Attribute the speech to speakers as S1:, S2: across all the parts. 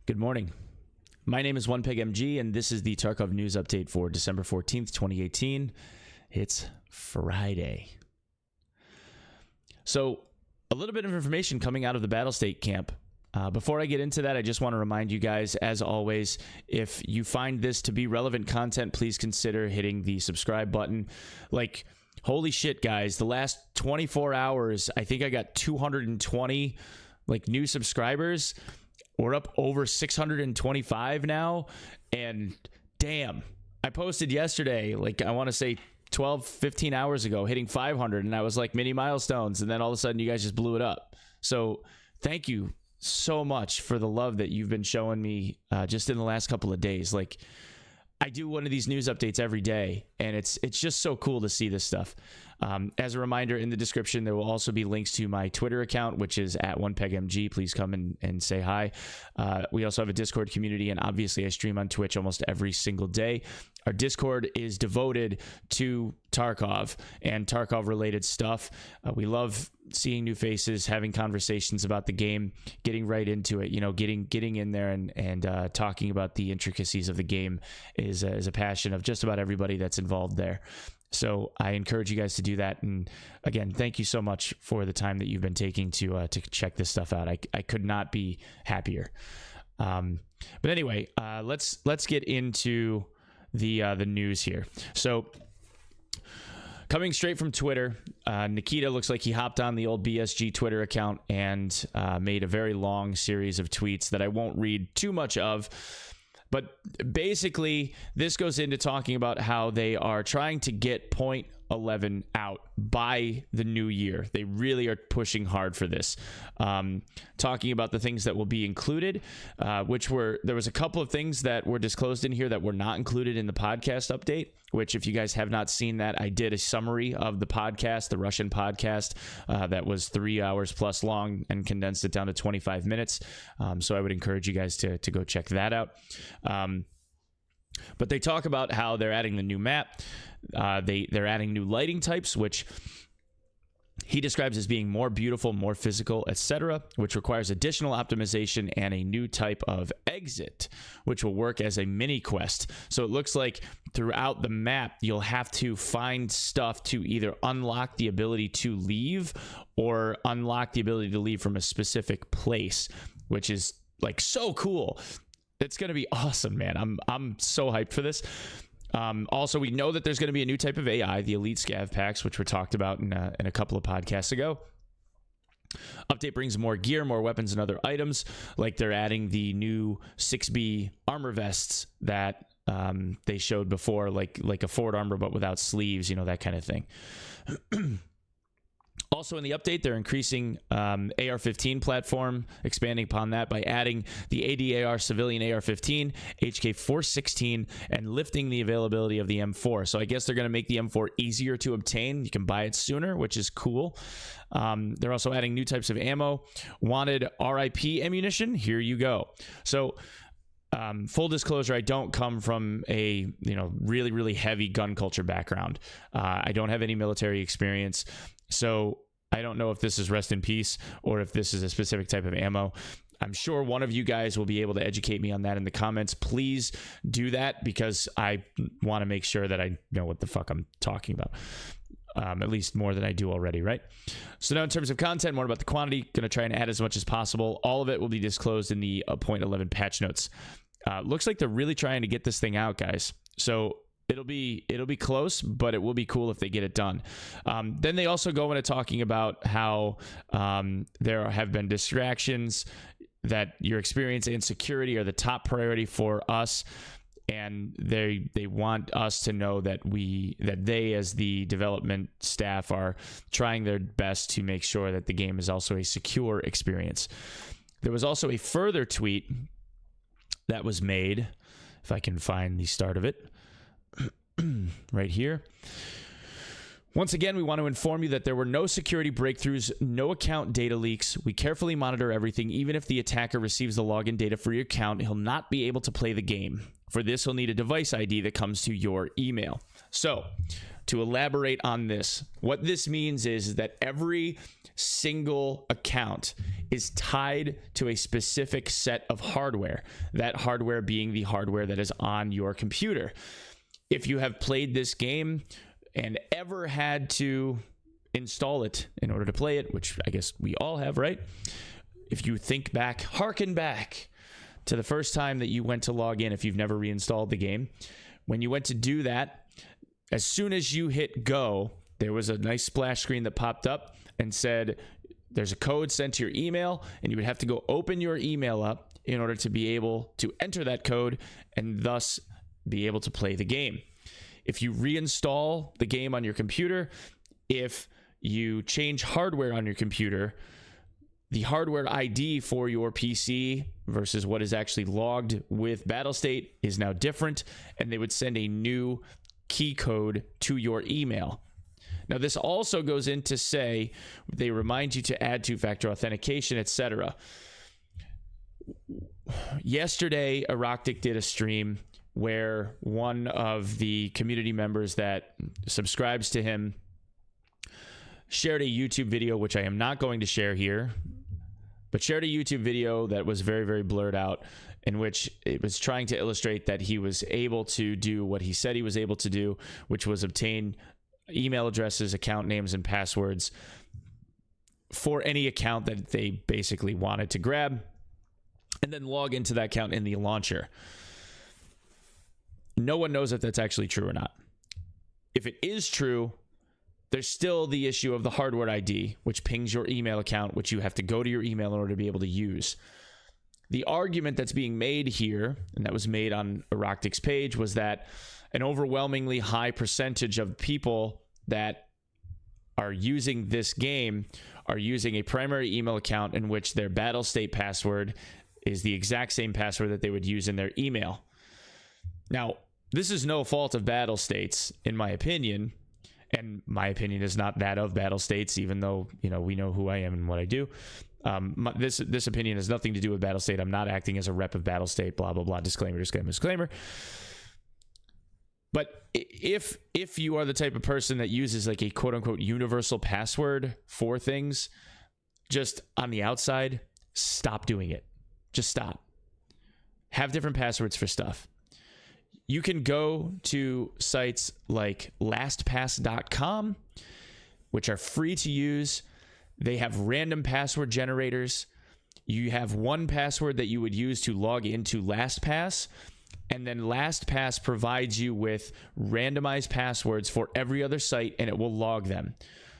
S1: Good morning. My name is Onepeg MG, and this is the Tarkov News Update for December 14th, 2018. It's Friday. So, a little bit of information coming out of the Battlestate camp. Before I get into that, I just want to remind you guys, as always, if you find this to be relevant content, please consider hitting the subscribe button. Like, holy shit, guys, the last 24 hours, I think I got 220 new subscribers. We're up over 625 now, and damn, I posted yesterday, I want to say 12, 15 hours ago, hitting 500, and I was like, mini milestones, and then all of a sudden you guys just blew it up. So thank you so much for the love that you've been showing me just in the last couple of days. I do one of these news updates every day, and it's just so cool to see this stuff. As a reminder, in the description, there will also be links to my Twitter account, which is at OnePegMG. Please come and say hi. We also have a Discord community, and obviously I stream on Twitch almost every single day. Our Discord is devoted to Tarkov and Tarkov-related stuff. We love seeing new faces, having conversations about the game, getting right into it. Getting in there and talking about the intricacies of the game is a passion of just about everybody that's involved there. So I encourage you guys to do that. And again, thank you so much for the time that you've been taking to check this stuff out. I could not be happier. But anyway, let's get into the news here. So coming straight from Twitter, Nikita looks like he hopped on the old BSG Twitter account and made a very long series of tweets that I won't read too much of. But basically, this goes into talking about how they are trying to get Point 11 out by the new year. They really are pushing hard for this. Talking about the things that will be included, there was a couple of things that were disclosed in here that were not included in the podcast update, which if you guys have not seen that, I did a summary of the podcast, the Russian podcast, that was 3 hours plus long and condensed it down to 25 minutes. So I would encourage you guys to go check that out. But they talk about how they're adding the new map. They're adding new lighting types, which he describes as being more beautiful, more physical, etc., which requires additional optimization and a new type of exit, which will work as a mini quest. So it looks like throughout the map, you'll have to find stuff to either unlock the ability to leave or unlock the ability to leave from a specific place, which is so cool. It's going to be awesome, man. I'm so hyped for this. Also, we know that there's going to be a new type of AI, the Elite Scav Packs, which were talked about in a couple of podcasts ago. Update brings more gear, more weapons, and other items. They're adding the new 6B armor vests that they showed before, like a Ford armor, but without sleeves, that kind of thing. Also in the update, they're increasing AR-15 platform, expanding upon that by adding the ADAR civilian AR-15, HK-416, and lifting the availability of the M4. So I guess they're going to make the M4 easier to obtain. You can buy it sooner, which is cool. They're also adding new types of ammo. Wanted RIP ammunition? Here you go. So full disclosure, I don't come from a really, really heavy gun culture background. I don't have any military experience. So I don't know if this is rest in peace or if this is a specific type of ammo. I'm sure one of you guys will be able to educate me on that in the comments. Please do that because I want to make sure that I know what the fuck I'm talking about. At least more than I do already, right? So now in terms of content, more about the quantity, going to try and add as much as possible. All of it will be disclosed in the Point 11 patch notes. Looks like they're really trying to get this thing out, guys. So it'll be close, but it will be cool if they get it done. Then they also go into talking about how there have been distractions, that your experience and security are the top priority for us, and they want us to know that they as the development staff are trying their best to make sure that the game is also a secure experience. There was also a further tweet that was made, if I can find the start of it, right here. Once again, we want to inform you that there were no security breakthroughs, no account data leaks. We carefully monitor everything. Even if the attacker receives the login data for your account, he'll not be able to play the game. For this, he'll need a device ID that comes to your email. So, to elaborate on this, what this means is that every single account is tied to a specific set of hardware, that hardware being the hardware that is on your computer. If you have played this game and ever had to install it in order to play it, which I guess we all have, right? If you think back, harken back to the first time that you went to log in, if you've never reinstalled the game, when you went to do that, as soon as you hit go, there was a nice splash screen that popped up and said, there's a code sent to your email, and you would have to go open your email up in order to be able to enter that code and thus be able to play the game. If you reinstall the game on your computer, if you change hardware on your computer, the hardware ID for your PC versus what is actually logged with Battlestate is now different, and they would send a new key code to your email. Now, this also goes in to say they remind you to add two-factor authentication, etc. Yesterday, Aroctic did a stream where one of the community members that subscribes to him shared a YouTube video, which I am not going to share here, but shared a YouTube video that was very, very blurred out, in which it was trying to illustrate that he was able to do what he said he was able to do, which was obtain email addresses, account names, and passwords for any account that they basically wanted to grab, and then log into that account in the launcher. No one knows if that's actually true or not. If it is true, there's still the issue of the hardware ID, which pings your email account, which you have to go to your email in order to be able to use. The argument that's being made here, and that was made on Aroctic's page, was that an overwhelmingly high percentage of people that are using this game are using a primary email account in which their Battlestate password is the exact same password that they would use in their email. Now, this is no fault of Battlestate's, in my opinion, and my opinion is not that of Battlestate's, even though, you know, we know who I am and what I do. This opinion has nothing to do with Battlestate. I'm not acting as a rep of Battlestate, blah, blah, blah, disclaimer, disclaimer, disclaimer. But if you are the type of person that uses like a quote-unquote universal password for things, just on the outside, stop doing it. Just stop. Have different passwords for stuff. You can go to sites like lastpass.com, which are free to use. They have random password generators. You have one password that you would use to log into LastPass, and then LastPass provides you with randomized passwords for every other site, and it will log them.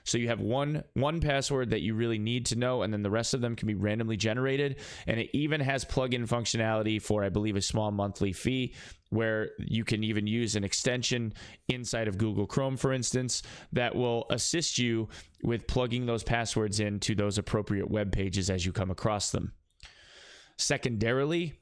S1: So you have one password that you really need to know, and then the rest of them can be randomly generated. And it even has plugin functionality for, I believe, a small monthly fee, where you can even use an extension inside of Google Chrome, for instance, that will assist you with plugging those passwords into those appropriate web pages as you come across them. Secondarily,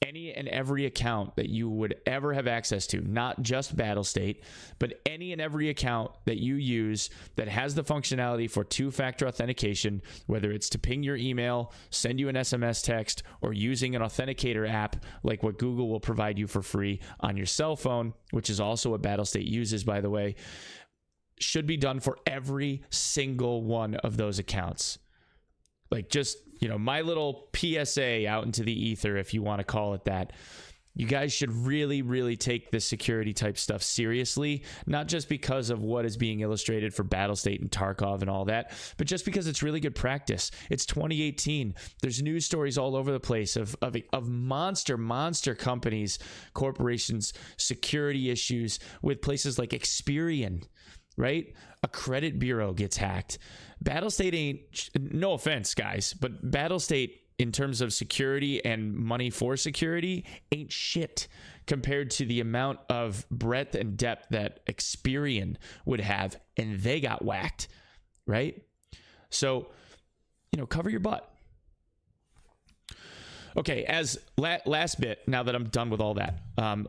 S1: any and every account that you would ever have access to, not just Battlestate, but any and every account that you use that has the functionality for two-factor authentication, whether it's to ping your email, send you an SMS text, or using an authenticator app like what Google will provide you for free on your cell phone, which is also what Battlestate uses, by the way, should be done for every single one of those accounts. Like, just, you know, my little PSA out into the ether, if you want to call it that. You guys should really, really take this security type stuff seriously, not just because of what is being illustrated for Battlestate and Tarkov and all that, but just because it's really good practice. It's 2018. There's news stories all over the place of monster companies, corporations, security issues with places like Experian, right? A credit bureau gets hacked. Battlestate ain't, no offense, guys, but Battlestate, in terms of security and money for security, ain't shit compared to the amount of breadth and depth that Experian would have, and they got whacked, right? So, you know, cover your butt. Okay, as last bit, now that I'm done with all that,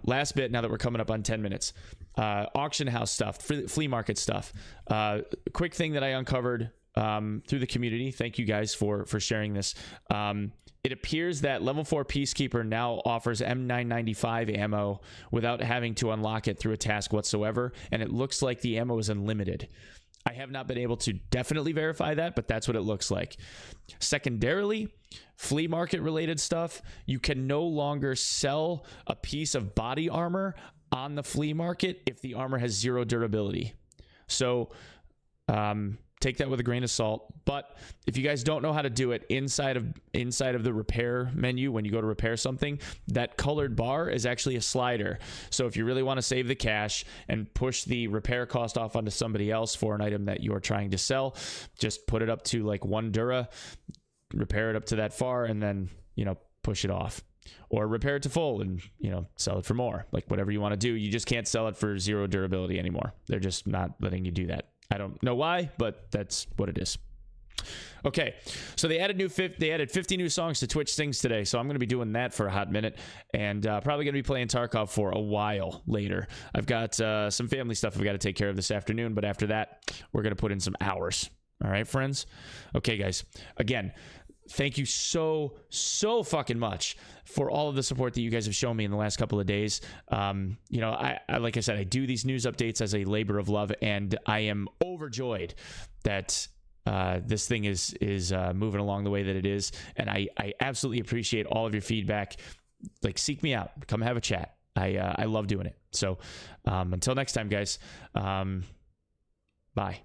S1: last bit, now that we're coming up on 10 minutes, auction house stuff, flea market stuff. Quick thing that I uncovered through the community. Thank you guys for sharing this. It appears that level 4 Peacekeeper now offers M995 ammo without having to unlock it through a task whatsoever, and it looks like the ammo is unlimited. I have not been able to definitely verify that, but that's what it looks like. Secondarily, flea market related stuff, you can no longer sell a piece of body armor on the flea market if the armor has 0 durability. So take that with a grain of salt. But if you guys don't know how to do it, inside of the repair menu, when you go to repair something, that colored bar is actually a slider. So if you really want to save the cash and push the repair cost off onto somebody else for an item that you're trying to sell, just put it up to like 1 dura, repair it up to that far, and then, you know, push it off. Or repair it to full and, you know, sell it for more. Like whatever you want to do. You just can't sell it for 0 durability anymore. They're just not letting you do that. I don't know why, but that's what it is. Okay, so they added 50 new songs to Twitch Sings today, so I'm going to be doing that for a hot minute, and probably going to be playing Tarkov for a while later. I've got some family stuff I've got to take care of this afternoon, but after that, we're going to put in some hours. All right, friends? Okay, guys. Again, thank you so fucking much for all of the support that you guys have shown me in the last couple of days. You know, I like I said, I do these news updates as a labor of love, and I am overjoyed that this thing is moving along the way that it is, and I absolutely appreciate all of your feedback. Like, seek me out, come have a chat. I love doing it. So until next time, guys, bye.